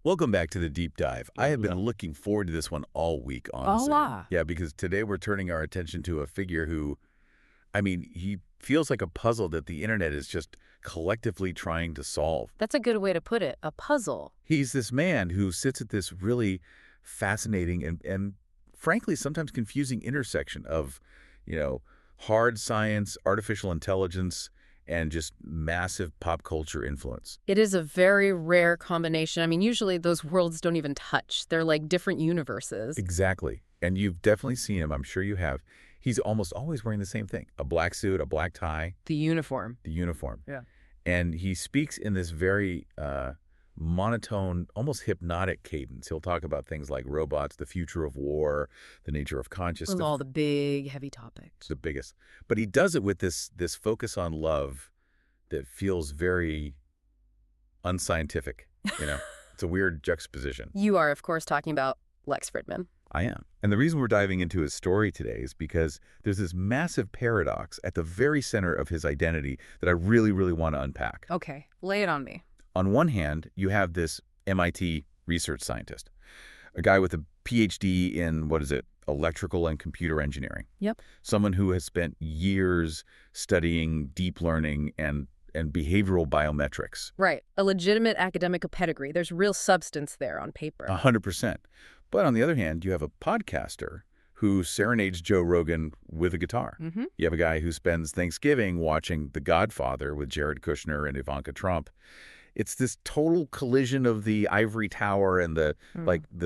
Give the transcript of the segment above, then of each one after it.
Welcome back to the deep dive. I have been Yeah. looking forward to this one all week, Oh, honestly. wow. Yeah, because today we're turning our attention to a figure who, he feels like a puzzle that the internet is just collectively trying to solve. That's a good way to put it, a puzzle. He's this man who sits at this really fascinating and frankly, sometimes confusing intersection of, you know, hard science, artificial intelligence, and just massive pop culture influence. It is a very rare combination. I mean, usually those worlds don't even touch. They're like different universes. Exactly. And you've definitely seen him. I'm sure you have. He's almost always wearing the same thing, a black suit, a black tie, The uniform. the uniform. Yeah. And he speaks in this very monotone, almost hypnotic cadence. He'll talk about things like robots, the future of war, the nature of consciousness, With all the big, heavy topics. the biggest. But he does it with this focus on love that feels very unscientific, you know? It's a weird juxtaposition. You are, of course, talking about Lex Fridman. I am. And the reason we're diving into his story today is because there's this massive paradox at the very center of his identity that I really, really want to unpack. Okay, lay it on me. On one hand, you have this MIT research scientist, a guy with a PhD in, electrical and computer engineering. Yep. Someone who has spent years studying deep learning and behavioral biometrics. Right, a legitimate academic pedigree. There's real substance there on paper. 100%. But on the other hand, you have a podcaster who serenades Joe Rogan with a guitar. Mm-hmm. You have a guy who spends Thanksgiving watching The Godfather with Jared Kushner and Ivanka Trump. It's this total collision of the ivory tower and the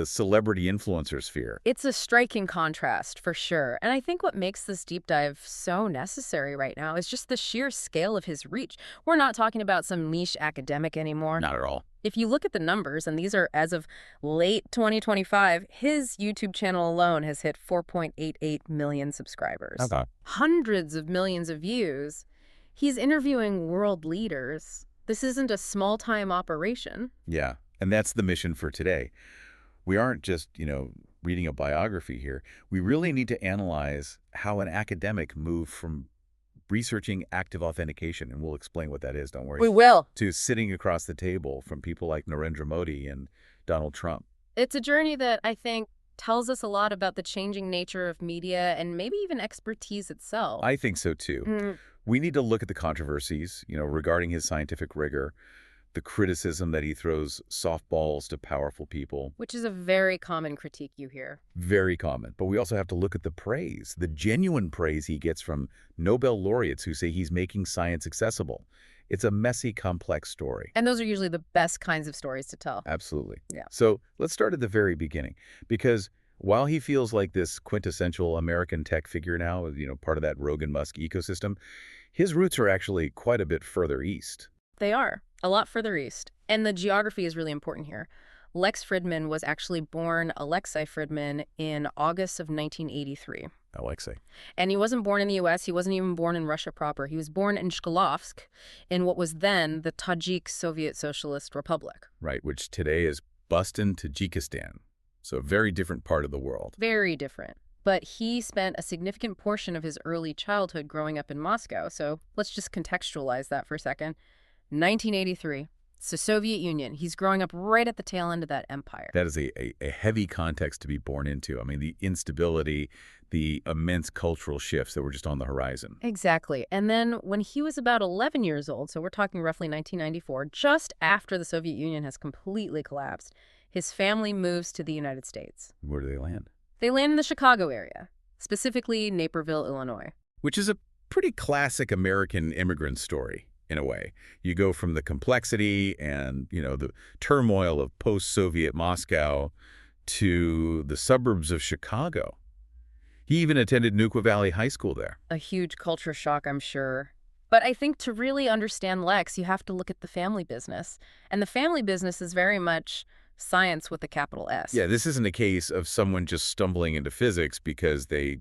celebrity influencer sphere. It's a striking contrast, for sure. And I think what makes this deep dive so necessary right now is just the sheer scale of his reach. We're not talking about some niche academic anymore. Not at all. If you look at the numbers, and these are as of late 2025, his YouTube channel alone has hit 4.88 million subscribers. Okay. Hundreds of millions of views. He's interviewing world leaders. This isn't a small-time operation. Yeah, and that's the mission for today. We aren't just, reading a biography here. We really need to analyze how an academic moved from researching active authentication, and we'll explain what that is, don't worry, We will. to sitting across the table from people like Narendra Modi and Donald Trump. It's a journey that I think tells us a lot about the changing nature of media and maybe even expertise itself. I think so, too. We need to look at the controversies, regarding his scientific rigor, the criticism that he throws softballs to powerful people. Which is a very common critique you hear. Very common. But we also have to look at the praise, the genuine praise he gets from Nobel laureates who say he's making science accessible. It's a messy, complex story. And those are usually the best kinds of stories to tell. Absolutely. Yeah. So let's start at the very beginning, because while he feels like this quintessential American tech figure now, part of that Rogan-Musk ecosystem, his roots are actually quite a bit further east. They are, a lot further east. And the geography is really important here. Lex Fridman was actually born Alexei Fridman in August of 1983. Alexei. And he wasn't born in the U.S. He wasn't even born in Russia proper. He was born in Shklovsk, in what was then the Tajik Soviet Socialist Republic. Right, which today is Bustan, Tajikistan. So a very different part of the world. Very different. But he spent a significant portion of his early childhood growing up in Moscow. So let's just contextualize that for a second. 1983. It's the Soviet Union. He's growing up right at the tail end of that empire. That is a heavy context to be born into. I mean, the instability, the immense cultural shifts that were just on the horizon. Exactly. And then when he was about 11 years old, so we're talking roughly 1994, just after the Soviet Union has completely collapsed, his family moves to the United States. Where do they land? They land in the Chicago area, specifically Naperville, Illinois. Which is a pretty classic American immigrant story, in a way. You go from the complexity and, the turmoil of post-Soviet Moscow to the suburbs of Chicago. He even attended Neuqua Valley High School there. A huge culture shock, I'm sure. But I think to really understand Lex, you have to look at the family business. And the family business is very much science with a capital S. Yeah, this isn't a case of someone just stumbling into physics because they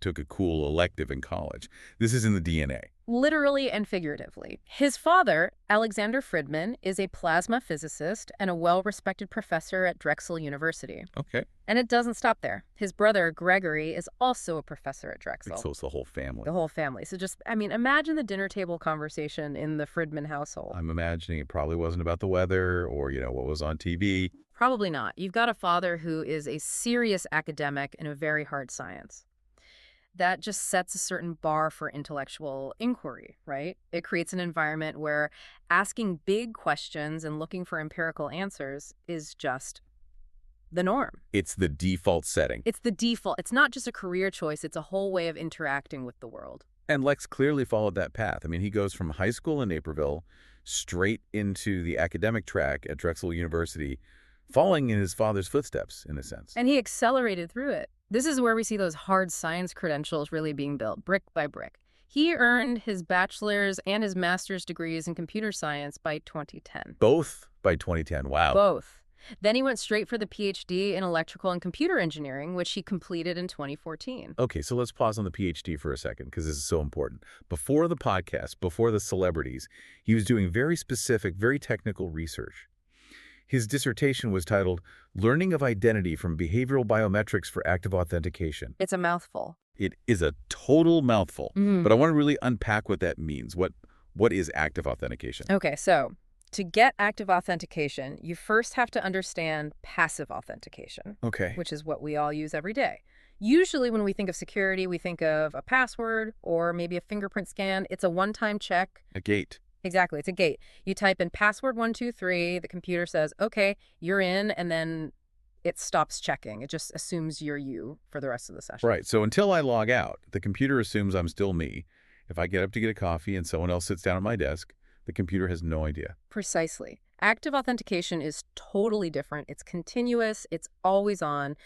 took a cool elective in college. This is in the DNA. Literally and figuratively. His father, Alexander Fridman, is a plasma physicist and a well-respected professor at Drexel University. Okay. And it doesn't stop there. His brother, Gregory, is also a professor at Drexel. So it's the whole family. The whole family. So just, imagine the dinner table conversation in the Fridman household. I'm imagining it probably wasn't about the weather or, what was on TV. Probably not. You've got a father who is a serious academic in a very hard science. That just sets a certain bar for intellectual inquiry, right? It creates an environment where asking big questions and looking for empirical answers is just the norm. It's the default setting. It's the default. It's not just a career choice. It's a whole way of interacting with the world. And Lex clearly followed that path. I mean, he goes from high school in Naperville straight into the academic track at Drexel University, following in his father's footsteps, in a sense. And he accelerated through it. This is where we see those hard science credentials really being built, brick by brick. He earned his bachelor's and his master's degrees in computer science by 2010. Both by 2010. Wow. Both. Then he went straight for the PhD in electrical and computer engineering, which he completed in 2014. Okay, so let's pause on the PhD for a second, because this is so important. Before the podcast, before the celebrities, he was doing very specific, very technical research. His dissertation was titled Learning of Identity from Behavioral Biometrics for Active Authentication. It's a mouthful. It is a total mouthful, Mm. but I want to really unpack what that means. What is active authentication? Okay, so to get active authentication, you first have to understand passive authentication, Okay. which is what we all use every day. Usually when we think of security, we think of a password or maybe a fingerprint scan. It's a one-time check. A gate. Exactly. It's a gate. You type in password 123, the computer says, okay, you're in, and then it stops checking. It just assumes you're you for the rest of the session. Right. So until I log out, the computer assumes I'm still me. If I get up to get a coffee and someone else sits down at my desk, the computer has no idea. Precisely. Active authentication is totally different. It's continuous. It's always on.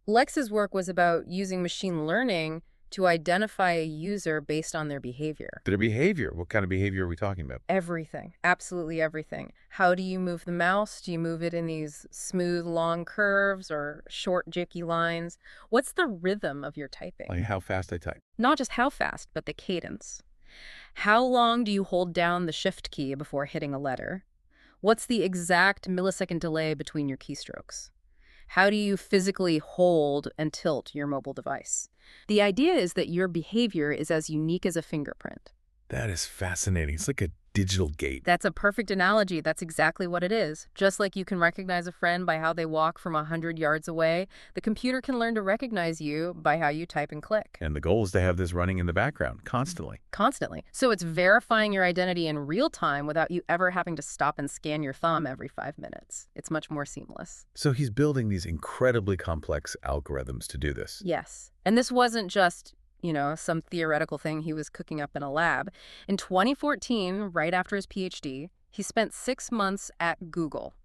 Lex's work was about using machine learning to identify a user based on their behavior. Their behavior. What kind of behavior are we talking about? Everything. Absolutely everything. How do you move the mouse? Do you move it in these smooth, long curves or short, jerky lines? What's the rhythm of your typing? Like how fast I type. Not just how fast, but the cadence. How long do you hold down the shift key before hitting a letter? What's the exact millisecond delay between your keystrokes? How do you physically hold and tilt your mobile device? The idea is that your behavior is as unique as a fingerprint. That is fascinating. It's like a digital gate. That's a perfect analogy. That's exactly what it is. Just like you can recognize a friend by how they walk from 100 yards away, the computer can learn to recognize you by how you type and click. And the goal is to have this running in the background constantly. Constantly. So it's verifying your identity in real time without you ever having to stop and scan your thumb every 5 minutes. It's much more seamless. So he's building these incredibly complex algorithms to do this. Yes. And this wasn't just some theoretical thing he was cooking up in a lab. In 2014, right after his PhD, he spent 6 months at Google.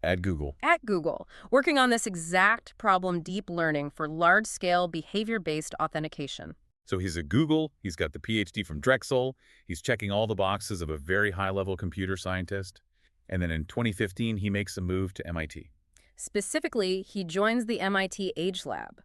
At Google. At Google, working on this exact problem, deep learning for large-scale behavior-based authentication. So he's at Google, he's got the PhD from Drexel, he's checking all the boxes of a very high-level computer scientist. And then in 2015, he makes a move to MIT. Specifically, he joins the MIT Age Lab.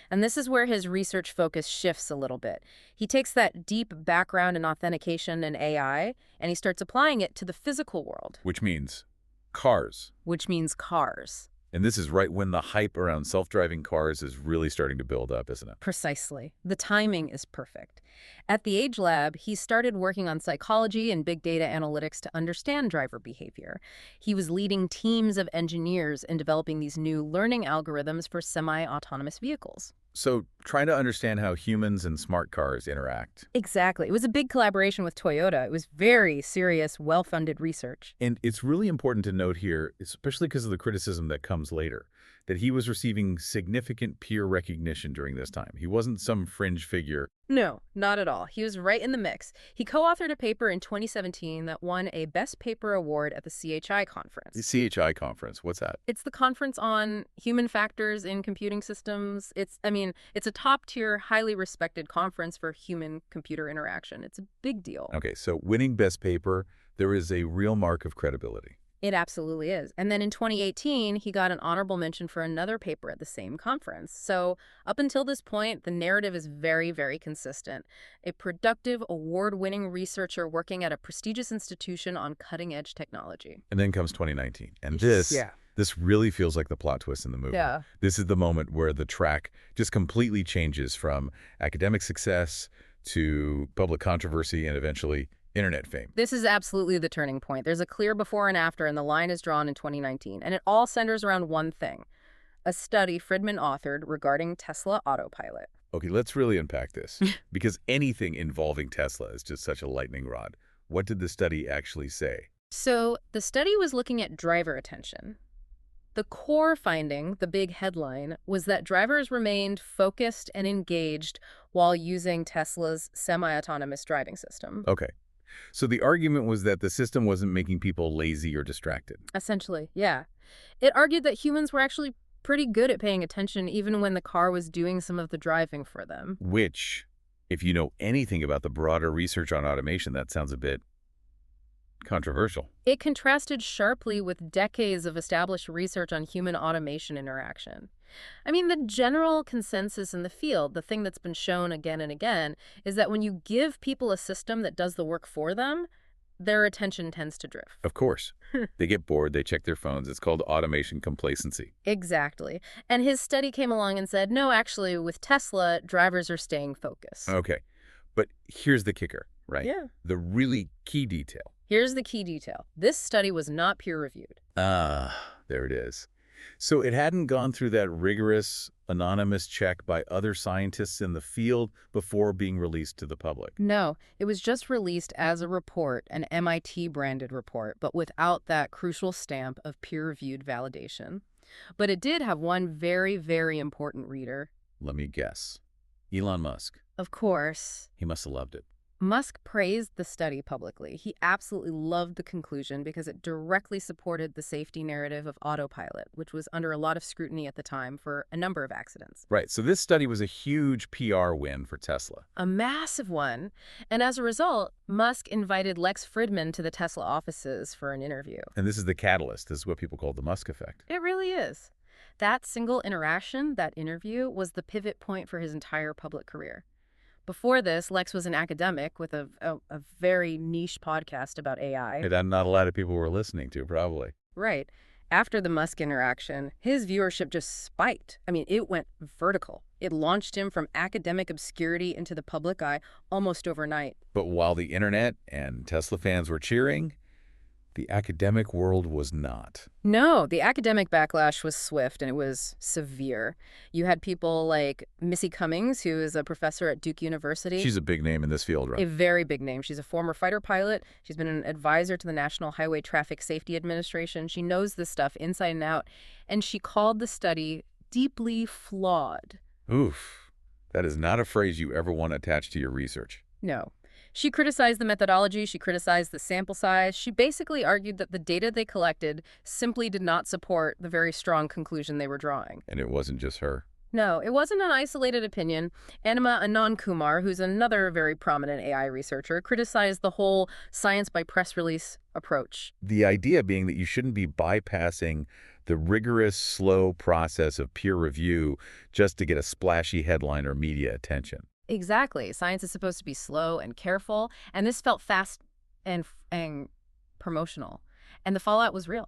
And this is where his research focus shifts a little bit. He takes that deep background in authentication and AI, and he starts applying it to the physical world. Which means cars. Which means cars. And this is right when the hype around self-driving cars is really starting to build up, isn't it? Precisely. The timing is perfect. At the Age Lab, he started working on psychology and big data analytics to understand driver behavior. He was leading teams of engineers in developing these new learning algorithms for semi-autonomous vehicles. So trying to understand how humans and smart cars interact. Exactly. It was a big collaboration with Toyota. It was very serious, well-funded research. And it's really important to note here, especially because of the criticism that comes later, that he was receiving significant peer recognition during this time. He wasn't some fringe figure. No, not at all. He was right in the mix. He co-authored a paper in 2017 that won a Best Paper award at the CHI conference. The CHI conference, what's that? It's the conference on human factors in computing systems. It's a top-tier, highly respected conference for human-computer interaction. It's a big deal. Okay, so winning Best Paper, there is a real mark of credibility. It absolutely is. And then in 2018, he got an honorable mention for another paper at the same conference. So up until this point, the narrative is very, very consistent. A productive, award-winning researcher working at a prestigious institution on cutting-edge technology. And then comes 2019. And Yeah. this really feels like the plot twist in the movie. Yeah. This is the moment where the track just completely changes from academic success to public controversy and eventually internet fame. This is absolutely the turning point. There's a clear before and after, and the line is drawn in 2019. And it all centers around one thing, a study Fridman authored regarding Tesla autopilot. Okay, let's really unpack this, because anything involving Tesla is just such a lightning rod. What did the study actually say? So the study was looking at driver attention. The core finding, the big headline, was that drivers remained focused and engaged while using Tesla's semi-autonomous driving system. Okay, so the argument was that the system wasn't making people lazy or distracted. Essentially, yeah. It argued that humans were actually pretty good at paying attention even when the car was doing some of the driving for them. Which, if you know anything about the broader research on automation, that sounds a bit controversial. It contrasted sharply with decades of established research on human automation interaction. I mean, the general consensus in the field, the thing that's been shown again and again, is that when you give people a system that does the work for them, their attention tends to drift. Of course. They get bored, they check their phones. It's called automation complacency. Exactly. And his study came along and said, no, actually, with Tesla, drivers are staying focused. Okay, but here's the kicker, right? Yeah. The really key detail. Here's the key detail. This study was not peer-reviewed. There it is. So it hadn't gone through that rigorous, anonymous check by other scientists in the field before being released to the public. No, it was just released as a report, an MIT-branded report, but without that crucial stamp of peer-reviewed validation. But it did have one very, very important reader. Let me guess. Elon Musk. Of course. He must have loved it. Musk praised the study publicly. He absolutely loved the conclusion because it directly supported the safety narrative of autopilot, which was under a lot of scrutiny at the time for a number of accidents. Right, so this study was a huge PR win for Tesla. A massive one. And as a result, Musk invited Lex Fridman to the Tesla offices for an interview. And this is the catalyst. This is what people call the Musk effect. It really is. That single interaction, that interview, was the pivot point for his entire public career. Before this, Lex was an academic with a very niche podcast about AI. That not a lot of people were listening to, probably. Right. After the Musk interaction, his viewership just spiked. I mean, it went vertical. It launched him from academic obscurity into the public eye almost overnight. But while the internet and Tesla fans were cheering, the academic world was not. No, the academic backlash was swift and it was severe. You had people like Missy Cummings, who is a professor at Duke University. She's a big name in this field, right? A very big name. She's a former fighter pilot. She's been an advisor to the National Highway Traffic Safety Administration. She knows this stuff inside and out. And she called the study deeply flawed. Oof. That is not a phrase you ever want attached to your research. No. She criticized the methodology, she criticized the sample size. She basically argued that the data they collected simply did not support the very strong conclusion they were drawing. And it wasn't just her. No, it wasn't an isolated opinion. Anima Anand-Kumar, who's another very prominent AI researcher, criticized the whole science by press release approach. The idea being that you shouldn't be bypassing the rigorous, slow process of peer review just to get a splashy headline or media attention. Exactly. Science is supposed to be slow and careful, and this felt fast and promotional. And the fallout was real.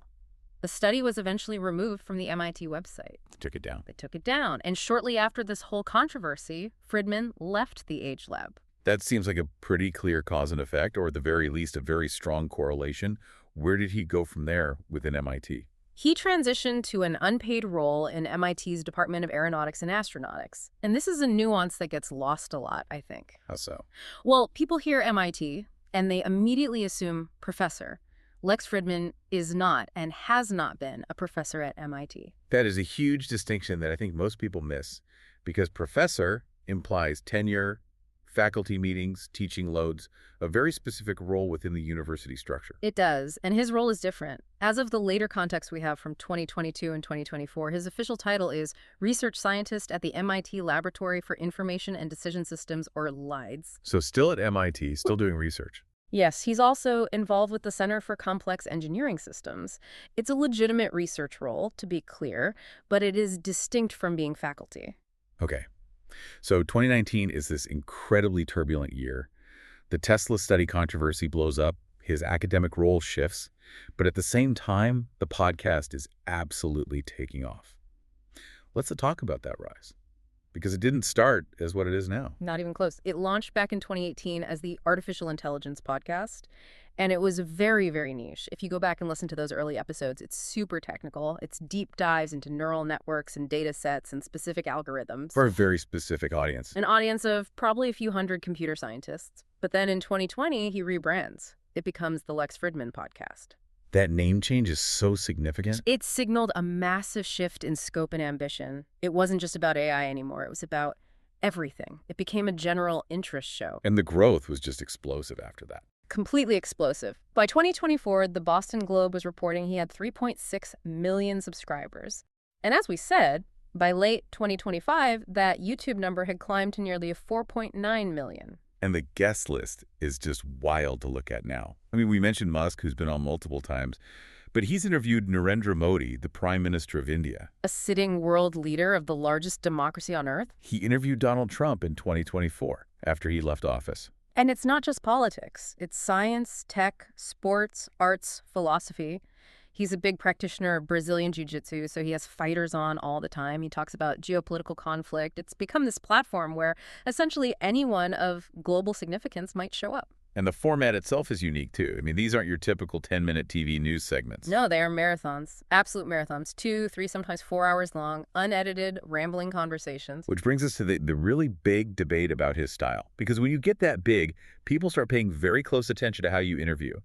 The study was eventually removed from the MIT website. Took it down. They took it down. And shortly after this whole controversy, Fridman left the Age Lab. That seems like a pretty clear cause and effect, or at the very least, a very strong correlation. Where did he go from there within MIT? He transitioned to an unpaid role in MIT's Department of Aeronautics and Astronautics. And this is a nuance that gets lost a lot, I think. How so? Well, people hear MIT, and they immediately assume professor. Lex Fridman is not and has not been a professor at MIT. That is a huge distinction that I think most people miss, because professor implies tenure, faculty meetings, teaching loads, a very specific role within the university structure. It does, and his role is different. As of the later context we have from 2022 and 2024, his official title is Research Scientist at the MIT Laboratory for Information and Decision Systems, or LIDES. So still at MIT, still doing research. Yes, he's also involved with the Center for Complex Engineering Systems. It's a legitimate research role, to be clear, but it is distinct from being faculty. Okay, so 2019 is this incredibly turbulent year. The Tesla study controversy blows up, his academic role shifts, but at the same time, the podcast is absolutely taking off. Let's talk about that rise, because it didn't start as what it is now. Not even close. It launched back in 2018 as the Artificial Intelligence Podcast, and it was very, very niche. If you go back and listen to those early episodes, it's super technical. It's deep dives into neural networks and data sets and specific algorithms. For a very specific audience. An audience of probably a few hundred computer scientists. But then in 2020, he rebrands. It becomes the Lex Fridman Podcast. That name change is so significant. It signaled a massive shift in scope and ambition. It wasn't just about AI anymore. It was about everything. It became a general interest show. And the growth was just explosive after that. Completely explosive. By 2024, the Boston Globe was reporting he had 3.6 million subscribers. And as we said, by late 2025, that YouTube number had climbed to nearly 4.9 million. And the guest list is just wild to look at now. I mean, we mentioned Musk, who's been on multiple times, but he's interviewed Narendra Modi, the Prime Minister of India. A sitting world leader of the largest democracy on earth? He interviewed Donald Trump in 2024, after he left office. And it's not just politics. It's science, tech, sports, arts, philosophy. He's a big practitioner of Brazilian jiu-jitsu, so he has fighters on all the time. He talks about geopolitical conflict. It's become this platform where essentially anyone of global significance might show up. And the format itself is unique, too. I mean, these aren't your typical 10-minute TV news segments. No, they are marathons. Absolute marathons. 2, 3, sometimes 4 hours long, unedited, rambling conversations. Which brings us to the really big debate about his style. Because when you get that big, people start paying very close attention to how you interview.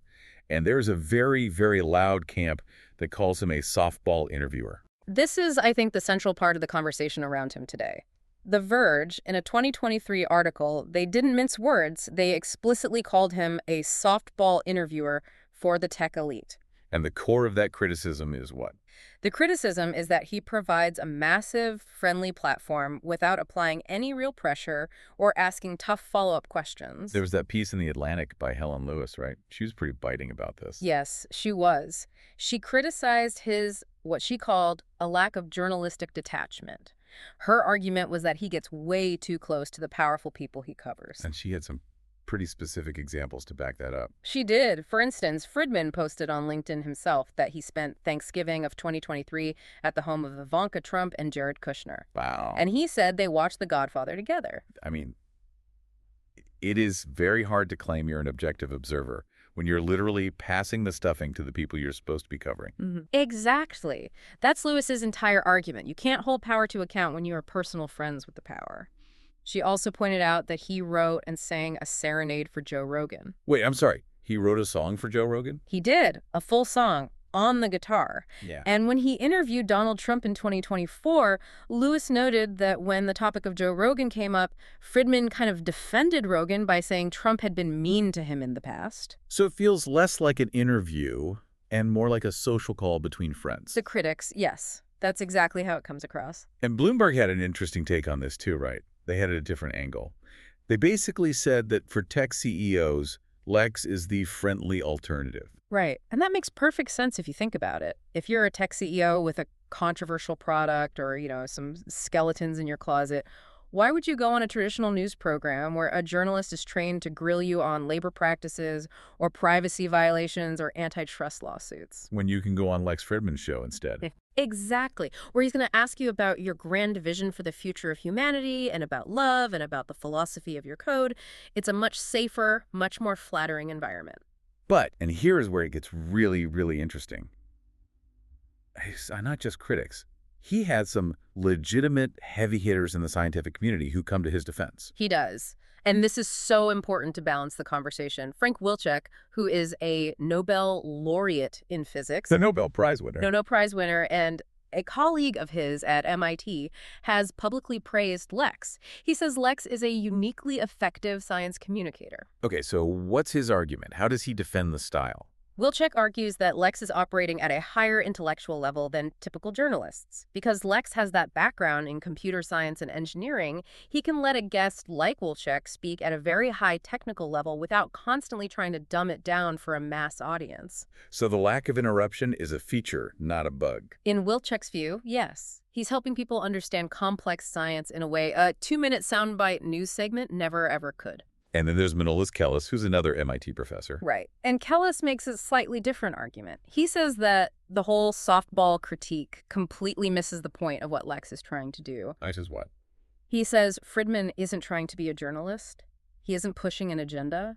And there's a very, very loud camp that calls him a softball interviewer. This is, I think, the central part of the conversation around him today. The Verge, in a 2023 article, they didn't mince words. They explicitly called him a softball interviewer for the tech elite. And the core of that criticism is what? The criticism is that he provides a massive, friendly platform without applying any real pressure or asking tough follow-up questions. There was that piece in The Atlantic by Helen Lewis, right? She was pretty biting about this. Yes, she was. She criticized his, what she called, a lack of journalistic detachment. Her argument was that he gets way too close to the powerful people he covers. And she had some pretty specific examples to back that up. She did. For instance, Fridman posted on LinkedIn himself that he spent Thanksgiving of 2023 at the home of Ivanka Trump and Jared Kushner. Wow. And he said they watched The Godfather together. I mean, it is very hard to claim you're an objective observer when you're literally passing the stuffing to the people you're supposed to be covering. Exactly. That's Lewis's entire argument. You can't hold power to account when you are personal friends with the power. She also pointed out that he wrote and sang a serenade for Joe Rogan. Wait, I'm sorry. He wrote a song for Joe Rogan? He did, a full song, on the guitar. Yeah. And when he interviewed Donald Trump in 2024, Lewis noted that when the topic of Joe Rogan came up, Fridman kind of defended Rogan by saying Trump had been mean to him in the past. So it feels less like an interview and more like a social call between friends. The critics, yes. That's exactly how it comes across. And Bloomberg had an interesting take on this too, right? They had a different angle. They basically said that for tech CEOs, Lex is the friendly alternative. Right. And that makes perfect sense if you think about it. If you're a tech CEO with a controversial product or, some skeletons in your closet, why would you go on a traditional news program where a journalist is trained to grill you on labor practices or privacy violations or antitrust lawsuits? When you can go on Lex Fridman's show instead. Exactly. Where he's going to ask you about your grand vision for the future of humanity and about love and about the philosophy of your code. It's a much safer, much more flattering environment. But, and here is where it gets really, really interesting. Not just critics. He had some legitimate heavy hitters in the scientific community who come to his defense. He does. And this is so important to balance the conversation. Frank Wilczek, who is a Nobel laureate in physics. The Nobel Prize winner. Nobel Prize winner and a colleague of his at MIT, has publicly praised Lex. He says Lex is a uniquely effective science communicator. Okay, so what's his argument? How does he defend the style? Wilczek argues that Lex is operating at a higher intellectual level than typical journalists. Because Lex has that background in computer science and engineering, he can let a guest like Wilczek speak at a very high technical level without constantly trying to dumb it down for a mass audience. So the lack of interruption is a feature, not a bug. In Wilczek's view, yes. He's helping people understand complex science in a way a 2-minute soundbite news segment never ever could. And then there's Manolis Kellis, who's another MIT professor. Right. And Kellis makes a slightly different argument. He says that the whole softball critique completely misses the point of what Lex is trying to do. I says what? He says Fridman isn't trying to be a journalist. He isn't pushing an agenda.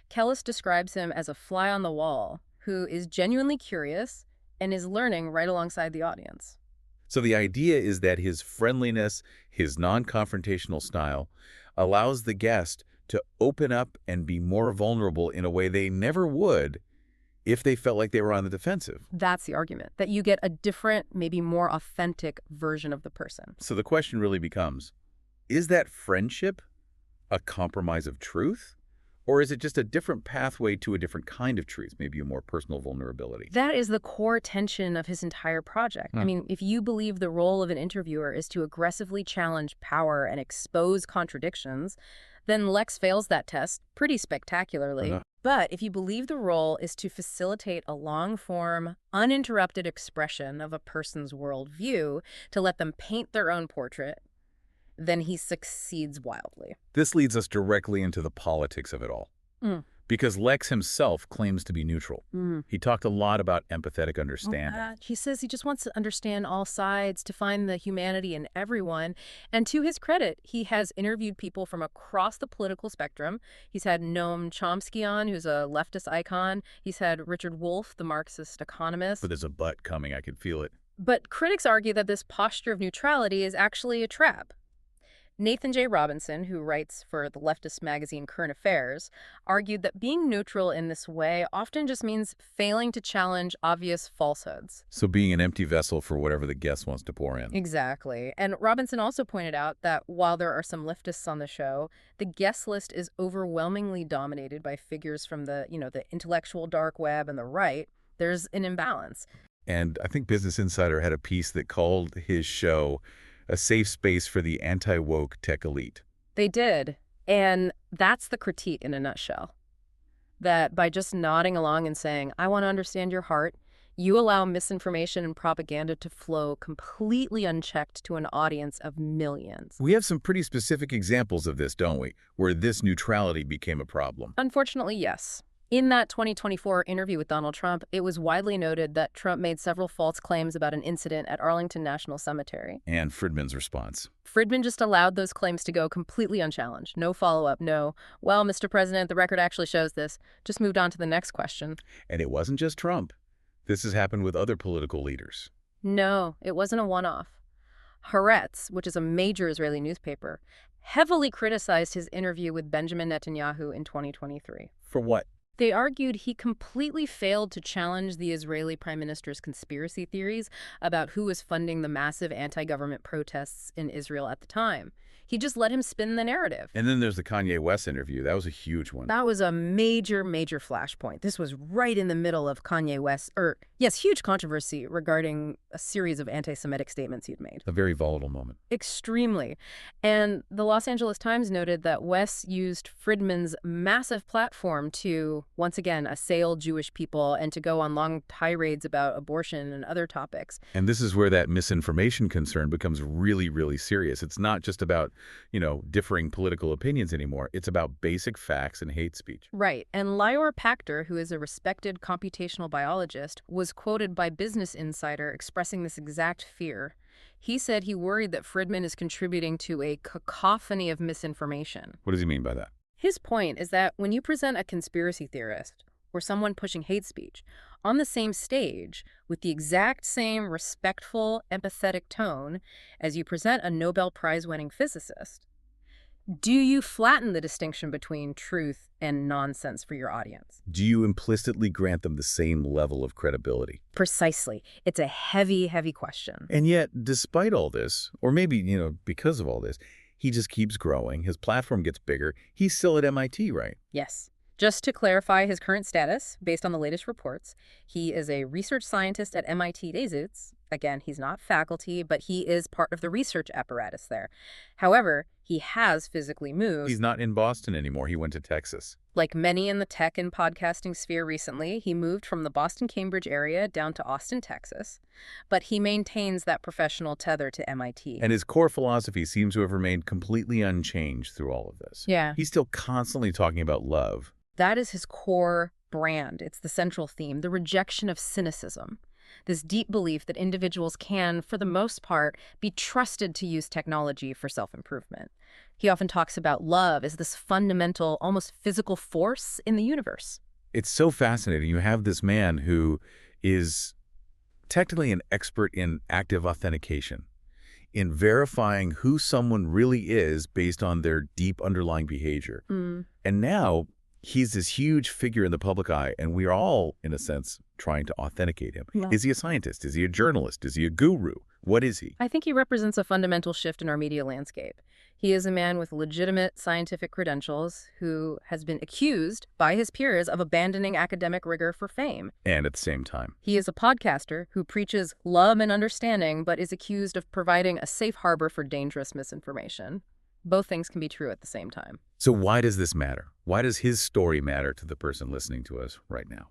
Kellis describes him as a fly on the wall who is genuinely curious and is learning right alongside the audience. So the idea is that his friendliness, his non-confrontational style, allows the guest to open up and be more vulnerable in a way they never would if they felt like they were on the defensive. That's the argument, that you get a different, maybe more authentic version of the person. So the question really becomes, is that friendship a compromise of truth? Or is it just a different pathway to a different kind of truth, maybe a more personal vulnerability? That is the core tension of his entire project. I mean, if you believe the role of an interviewer is to aggressively challenge power and expose contradictions, then Lex fails that test pretty spectacularly. But if you believe the role is to facilitate a long-form, uninterrupted expression of a person's worldview, to let them paint their own portrait, then he succeeds wildly. This leads us directly into the politics of it all. Because Lex himself claims to be neutral. He talked a lot about empathetic understanding. He says he just wants to understand all sides, to find the humanity in everyone. And to his credit, he has interviewed people from across the political spectrum. He's had Noam Chomsky on, who's a leftist icon. He's had Richard Wolff, the Marxist economist. But there's a but coming. I can feel it. But critics argue that this posture of neutrality is actually a trap. Nathan J. Robinson, who writes for the leftist magazine Current Affairs, argued that being neutral in this way often just means failing to challenge obvious falsehoods. So being an empty vessel for whatever the guest wants to pour in. Exactly. And Robinson also pointed out that while there are some leftists on the show, the guest list is overwhelmingly dominated by figures from the intellectual dark web and the right. There's an imbalance. And I think Business Insider had a piece that called his show a safe space for the anti-woke tech elite. They did. And that's the critique in a nutshell. That by just nodding along and saying, I want to understand your heart, you allow misinformation and propaganda to flow completely unchecked to an audience of millions. We have some pretty specific examples of this, don't we? Where this neutrality became a problem. Unfortunately, yes. In that 2024 interview with Donald Trump, it was widely noted that Trump made several false claims about an incident at Arlington National Cemetery. And Fridman's response. Fridman just allowed those claims to go completely unchallenged. No follow-up, no, well, Mr. President, the record actually shows this. Just moved on to the next question. And it wasn't just Trump. This has happened with other political leaders. No, it wasn't a one-off. Haaretz, which is a major Israeli newspaper, heavily criticized his interview with Benjamin Netanyahu in 2023. For what? They argued he completely failed to challenge the Israeli prime minister's conspiracy theories about who was funding the massive anti-government protests in Israel at the time. He just let him spin the narrative. And then there's the Kanye West interview. That was a huge one. That was a major, major flashpoint. This was right in the middle of Kanye West, huge controversy regarding a series of anti-Semitic statements he'd made. A very volatile moment. Extremely. And the Los Angeles Times noted that West used Fridman's massive platform to, once again, assail Jewish people and to go on long tirades about abortion and other topics. And this is where that misinformation concern becomes really, really serious. It's not just about differing political opinions anymore. It's about basic facts and hate speech. Right. And Lior Pachter, who is a respected computational biologist, was quoted by Business Insider expressing this exact fear. He said he worried that Fridman is contributing to a cacophony of misinformation. What does he mean by that? His point is that when you present a conspiracy theorist or someone pushing hate speech on the same stage with the exact same respectful, empathetic tone as you present a Nobel Prize-winning physicist, do you flatten the distinction between truth and nonsense for your audience? Do you implicitly grant them the same level of credibility? Precisely. It's a heavy, heavy question. And yet, despite all this, or maybe, because of all this, he just keeps growing. His platform gets bigger. He's still at MIT, right? Yes. Just to clarify his current status, based on the latest reports, he is a research scientist at MIT Desuts. Again, he's not faculty, but he is part of the research apparatus there. However, he has physically moved. He's not in Boston anymore. He went to Texas. Like many in the tech and podcasting sphere recently, he moved from the Boston-Cambridge area down to Austin, Texas. But he maintains that professional tether to MIT. And his core philosophy seems to have remained completely unchanged through all of this. Yeah. He's still constantly talking about love. That is his core brand. It's the central theme, the rejection of cynicism. This deep belief that individuals can, for the most part, be trusted to use technology for self-improvement. He often talks about love as this fundamental, almost physical force in the universe. It's so fascinating. You have this man who is technically an expert in active authentication, in verifying who someone really is based on their deep underlying behavior. And now he's this huge figure in the public eye, and we are all, in a sense, trying to authenticate him. Yeah. Is he a scientist? Is he a journalist? Is he a guru? What is he? I think he represents a fundamental shift in our media landscape. He is a man with legitimate scientific credentials who has been accused by his peers of abandoning academic rigor for fame. And at the same time, He is a podcaster who preaches love and understanding, but is accused of providing a safe harbor for dangerous misinformation. Both things can be true at the same time. so why does this matter? Why does his story matter to the person listening to us right now?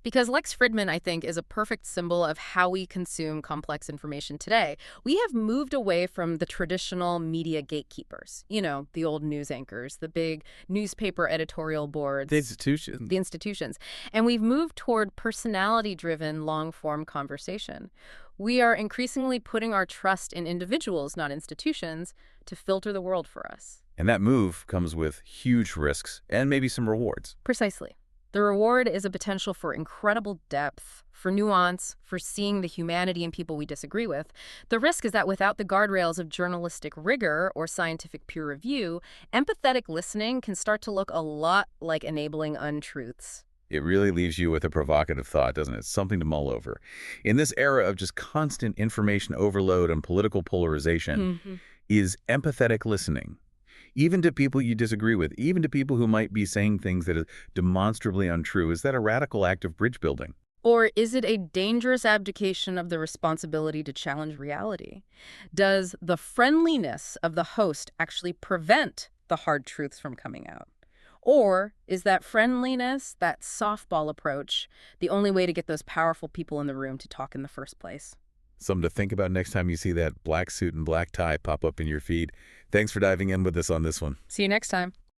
Because Lex Fridman, I think, is a perfect symbol of how we consume complex information today. We have moved away from the traditional media gatekeepers, the old news anchors, the big newspaper editorial boards. The institution. The institutions. And we've moved toward personality-driven, long-form conversation. We are increasingly putting our trust in individuals, not institutions, to filter the world for us. And that move comes with huge risks and maybe some rewards. Precisely. The reward is a potential for incredible depth, for nuance, for seeing the humanity in people we disagree with. The risk is that without the guardrails of journalistic rigor or scientific peer review, empathetic listening can start to look a lot like enabling untruths. It really leaves you with a provocative thought, doesn't it? Something to mull over. In this era of just constant information overload and political polarization, is empathetic listening, even to people you disagree with, even to people who might be saying things that are demonstrably untrue, is that a radical act of bridge building? Or is it a dangerous abdication of the responsibility to challenge reality? Does the friendliness of the host actually prevent the hard truths from coming out? Or is that friendliness, that softball approach, the only way to get those powerful people in the room to talk in the first place? Something to think about next time you see that black suit and black tie pop up in your feed. Thanks for diving in with us on this one. See you next time.